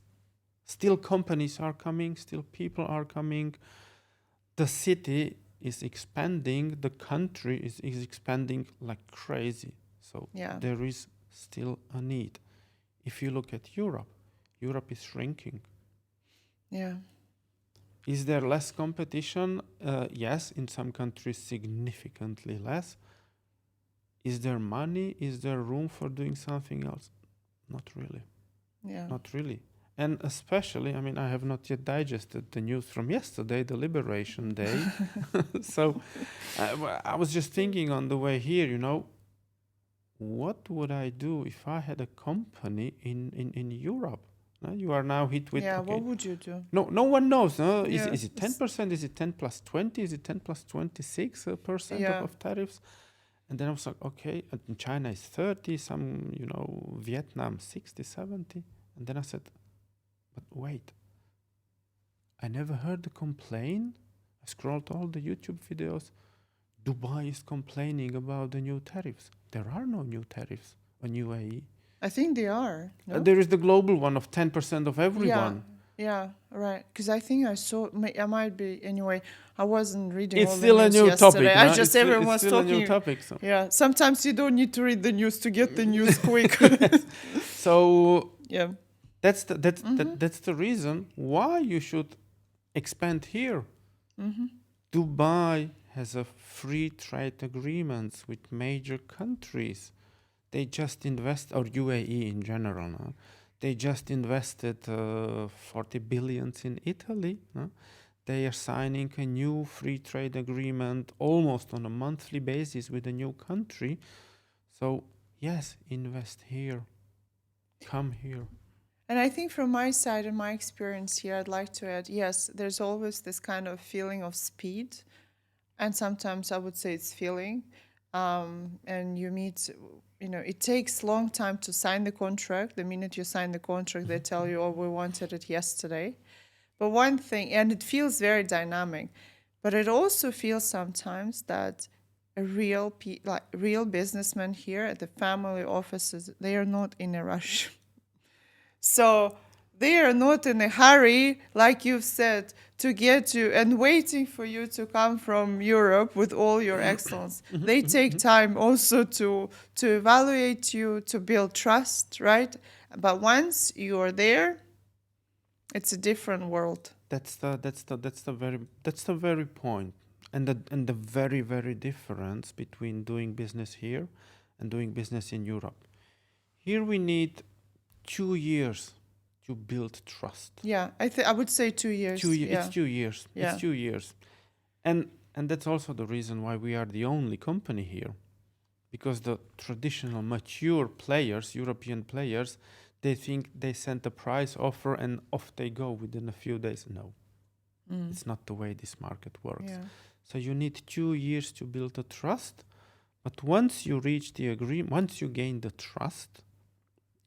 [SPEAKER 2] still companies are coming, still people are coming. The city is expanding, the country is expanding like crazy. So there is still a need. If you look at Europe is shrinking.
[SPEAKER 1] Yeah.
[SPEAKER 2] Is there less competition? Yes, in some countries significantly less. Is there money? Is there room for doing something else? Not really.
[SPEAKER 1] Yeah.
[SPEAKER 2] Not really. And especially, I mean, I have not yet digested the news from yesterday, the Liberation Day. So I was just thinking on the way here, what would I do if I had a company in Europe? You are now hit with...
[SPEAKER 1] Yeah, okay, what would you do?
[SPEAKER 2] No one knows. No? Is it 10%? Is it 10 plus 20? Is it 10 plus 26% of tariffs? And then I was like, okay, and China is 30, some, Vietnam 60, 70. And then I said, but wait, I never heard the complaint. I scrolled all the YouTube videos. Dubai is complaining about the new tariffs. There are no new tariffs on UAE.
[SPEAKER 1] I think they are. No?
[SPEAKER 2] There is the global one of 10% of everyone.
[SPEAKER 1] Yeah, right. Because I think I saw, I might be, anyway, I wasn't reading
[SPEAKER 2] it's
[SPEAKER 1] all
[SPEAKER 2] still
[SPEAKER 1] the
[SPEAKER 2] a
[SPEAKER 1] news
[SPEAKER 2] new
[SPEAKER 1] yesterday.
[SPEAKER 2] topic.
[SPEAKER 1] It's still
[SPEAKER 2] a new topic. So.
[SPEAKER 1] Yeah, sometimes you don't need to read the news to get the news quick.
[SPEAKER 2] So
[SPEAKER 1] yeah,
[SPEAKER 2] that's the reason why you should expand here.
[SPEAKER 1] Mm-hmm.
[SPEAKER 2] Dubai has a free trade agreements with major countries. They just invest, or UAE in general, no? They just invested 40 billions in Italy. No? They are signing a new free trade agreement almost on a monthly basis with a new country. So yes, invest here, come here.
[SPEAKER 1] And I think from my side and my experience here, I'd like to add, yes, there's always this kind of feeling of speed. And sometimes I would say it's feeling. And you meet, it takes long time to sign the contract. The minute you sign the contract, they tell you, oh, we wanted it yesterday. But one thing, and it feels very dynamic, but it also feels sometimes that a real businessmen here at the family offices, they are not in a rush. So they are not in a hurry, like you've said, to get you and waiting for you to come from Europe with all your excellence. They take time also to evaluate you, to build trust, right? But once you are there, it's a different world.
[SPEAKER 2] That's the very point, and the very difference between doing business here and doing business in Europe. Here we need 2 years to build trust.
[SPEAKER 1] Yeah, I would say 2 years. Yeah.
[SPEAKER 2] It's 2 years.
[SPEAKER 1] Yeah.
[SPEAKER 2] It's 2 years, and that's also the reason why we are the only company here, because the traditional mature players, European players, they think they send a price offer and off they go within a few days. No, it's not the way this market works.
[SPEAKER 1] Yeah.
[SPEAKER 2] So you need 2 years to build a trust, but once you reach the agreement, once you gain the trust,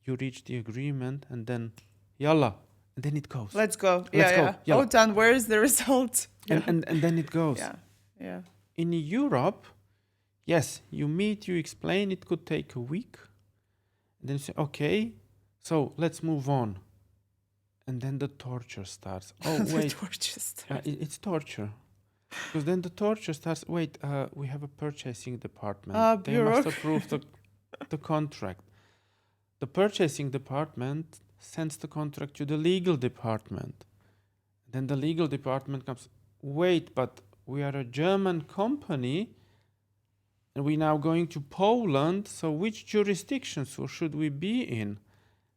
[SPEAKER 2] you reach the agreement, and then yalla, and then it goes.
[SPEAKER 1] Let's go.
[SPEAKER 2] Let's go.
[SPEAKER 1] Yeah.
[SPEAKER 2] Yalla.
[SPEAKER 1] Oh, done. Where is the result?
[SPEAKER 2] And then it goes.
[SPEAKER 1] Yeah. Yeah.
[SPEAKER 2] In Europe, yes, you meet, you explain, it could take a week. And then you say, okay, so let's move on. And then the torture starts. Oh, wait.
[SPEAKER 1] Torture starts.
[SPEAKER 2] It's torture. Because then the torture starts. Wait, we have a purchasing department. They must approve the contract. The purchasing department sends the contract to the legal department. Then the legal department comes, wait, but we are a German company and we're now going to Poland, so which jurisdictions should we be in?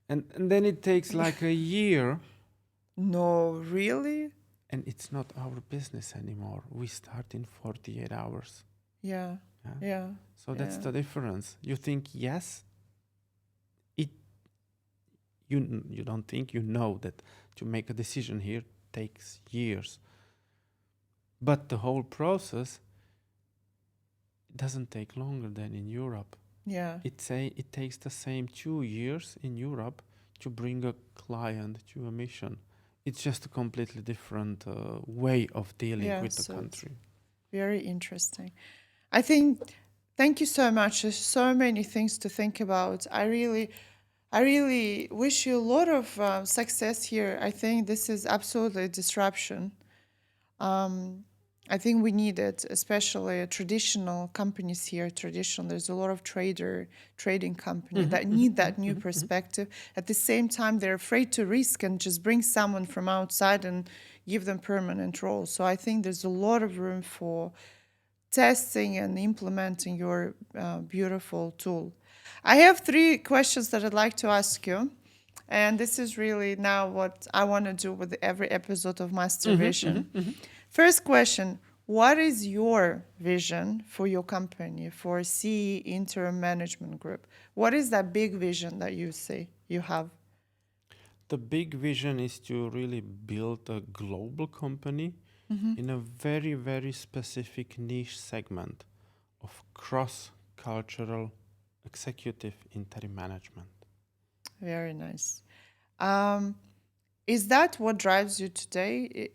[SPEAKER 2] And then it takes like a year.
[SPEAKER 1] No, really?
[SPEAKER 2] And it's not our business anymore. We start in 48 hours.
[SPEAKER 1] Yeah. Yeah.
[SPEAKER 2] So that's the difference. You think, yes, you don't think, you know that to make a decision here takes years. But the whole process doesn't take longer than in Europe.
[SPEAKER 1] Yeah.
[SPEAKER 2] It takes the same 2 years in Europe to bring a client to a mission. It's just a completely different way of dealing with the country.
[SPEAKER 1] Very interesting. I think, thank you so much. There's so many things to think about. I really wish you a lot of success here. I think this is absolutely a disruption. I think we need it, especially traditional companies here. There's a lot of trading companies that need that new perspective. At the same time, they're afraid to risk and just bring someone from outside and give them permanent role. So I think there's a lot of room for testing and implementing your beautiful tool. I have 3 questions that I'd like to ask you. And this is really now what I want to do with every episode of Mastervision. First question, what is your vision for your company, for CE Interim Management Group? What is that big vision that you say you have?
[SPEAKER 2] The big vision is to really build a global company in a very, very specific niche segment of cross-cultural executive interim management.
[SPEAKER 1] Very nice. Is that what drives you today?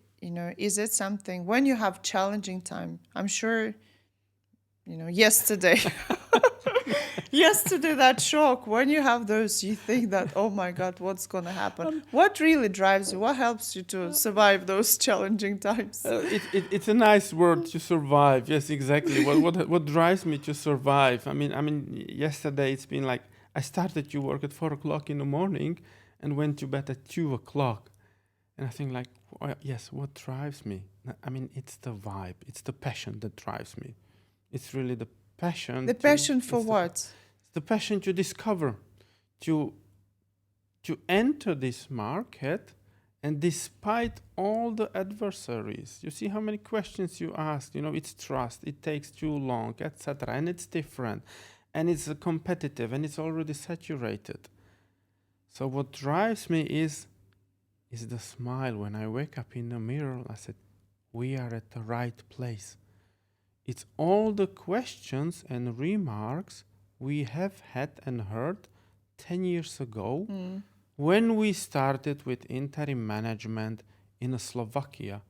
[SPEAKER 1] Is it something when you have challenging time? I'm sure, yesterday, that shock, when you have those, you think that, oh my God, what's going to happen? What really drives you? What helps you to survive those challenging times?
[SPEAKER 2] It's a nice word, to survive. Yes, exactly. What drives me to survive? I mean, yesterday it's been like, I started to work at 4 o'clock in the morning and went to bed at 2 o'clock. And I think like, Yes, what drives me? I mean, it's the vibe, it's the passion that drives me. It's really the passion.
[SPEAKER 1] The passion for what?
[SPEAKER 2] It's the passion to discover, to enter this market, and despite all the adversaries, you see how many questions you ask. It's trust. It takes too long, etc., and it's different, and it's competitive, and it's already saturated. So what drives me is the smile when I wake up in the mirror. I said, we are at the right place. It's all the questions and remarks we have had and heard 10 years ago when we started with interim management in Slovakia.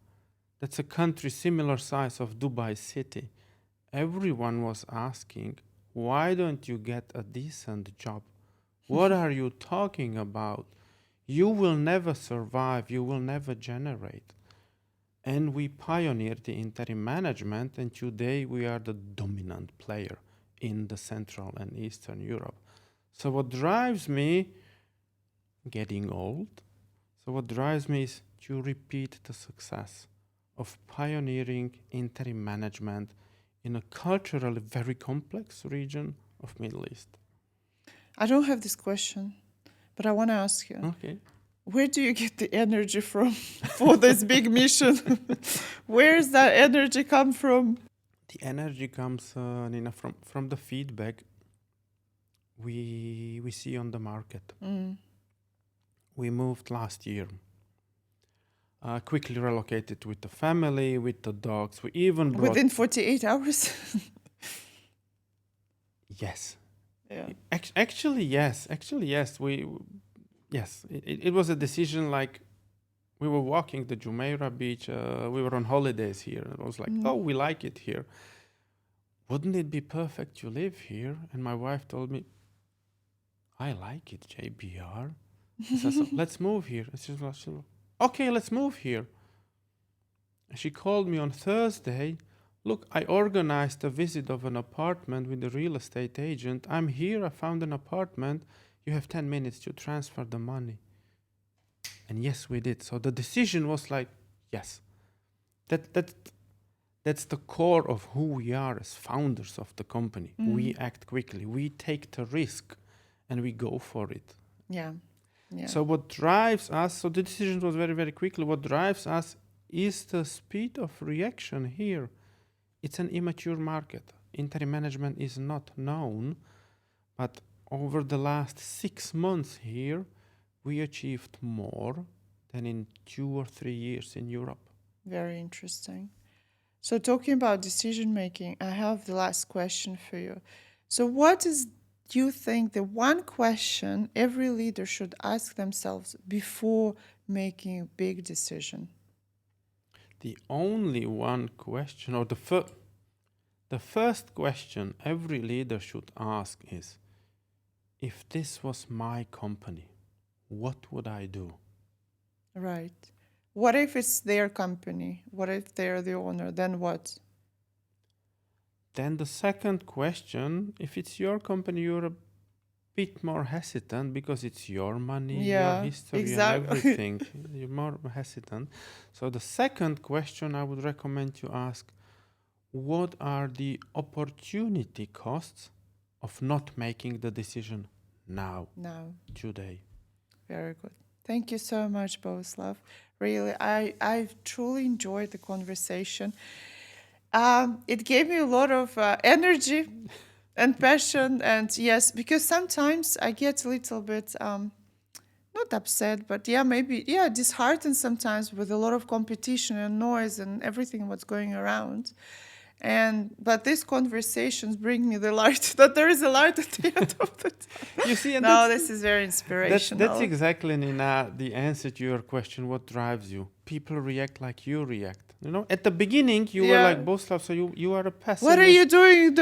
[SPEAKER 2] That's a country similar size of Dubai city. Everyone was asking, why don't you get a decent job? What are you talking about? You will never survive. You will never generate. And we pioneered the interim management, and today we are the dominant player in the Central and Eastern Europe. So what drives me, getting old, is to repeat the success of pioneering interim management in a culturally very complex region of Middle East.
[SPEAKER 1] I don't have this question, but I want to ask you.
[SPEAKER 2] Okay.
[SPEAKER 1] Where do you get the energy from for this big mission? Where does that energy come from?
[SPEAKER 2] The energy comes, Nina, from the feedback we see on the market. We moved last year. Quickly relocated with the family, with the dogs. We even brought...
[SPEAKER 1] Within 48 hours?
[SPEAKER 2] Yes.
[SPEAKER 1] Yeah.
[SPEAKER 2] Actually, yes. It was a decision. Like, we were walking the Jumeirah beach. We were on holidays here. It was like, oh, we like it here. Wouldn't it be perfect to live here? And my wife told me, I like it, JBR. I said, so let's move here. She was, okay, let's move here. And she called me on Thursday. Look, I organized a visit of an apartment with a real estate agent. I'm here. I found an apartment. You have 10 minutes to transfer the money. And yes, we did. So the decision was like, yes. That's the core of who we are as founders of the company. We act quickly. We take the risk and we go for it.
[SPEAKER 1] Yeah.
[SPEAKER 2] So what drives us, so the decision was very, very quickly. What drives us is the speed of reaction here. It's an immature market. Interim management is not known, but over the last 6 months here, we achieved more than in 2 or 3 years in Europe.
[SPEAKER 1] Very interesting. So talking about decision making, I have the last question for you. So what is, do you think, the one question every leader should ask themselves before making a big decision?
[SPEAKER 2] The only one question, or the first question every leader should ask is, if this was my company, what would I do?
[SPEAKER 1] Right. What if it's their company? What if they're the owner? Then what?
[SPEAKER 2] Then the second question, if it's your company, you're a bit more hesitant because it's your money, your history, and everything. You're more hesitant. So the second question I would recommend you ask, what are the opportunity costs of not making the decision now, today?
[SPEAKER 1] Very good. Thank you so much, Bohuslav. Really, I've truly enjoyed the conversation. It gave me a lot of energy and passion. And yes, because sometimes I get a little bit, not upset, but maybe disheartened sometimes with a lot of competition and noise and everything what's going around. But these conversations bring me the light, that there is a light at the end of the tunnel.
[SPEAKER 2] You see, and
[SPEAKER 1] this is very inspirational.
[SPEAKER 2] That's exactly, Nina, the answer to your question, what drives you. People react like you react. At the beginning, you were like, Bohuslav, so you are a pessimist.
[SPEAKER 1] What are you doing?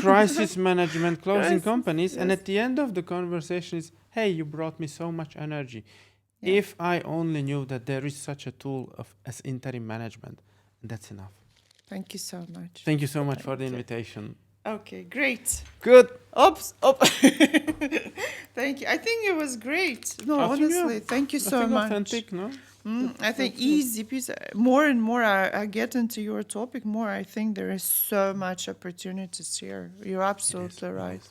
[SPEAKER 2] Crisis management, closing companies. Yes. And at the end of the conversation is, hey, you brought me so much energy. Yeah. If I only knew that there is such a tool as interim management, that's enough.
[SPEAKER 1] Thank you so much.
[SPEAKER 2] Thank you so much for the invitation.
[SPEAKER 1] Okay, great.
[SPEAKER 2] Good.
[SPEAKER 1] Oops. Thank you. I think it was great. No, honestly, thank you so much.
[SPEAKER 2] Authentic, no?
[SPEAKER 1] I think easy piece. More and more I get into your topic, more I think there is so much opportunities here. You're absolutely right.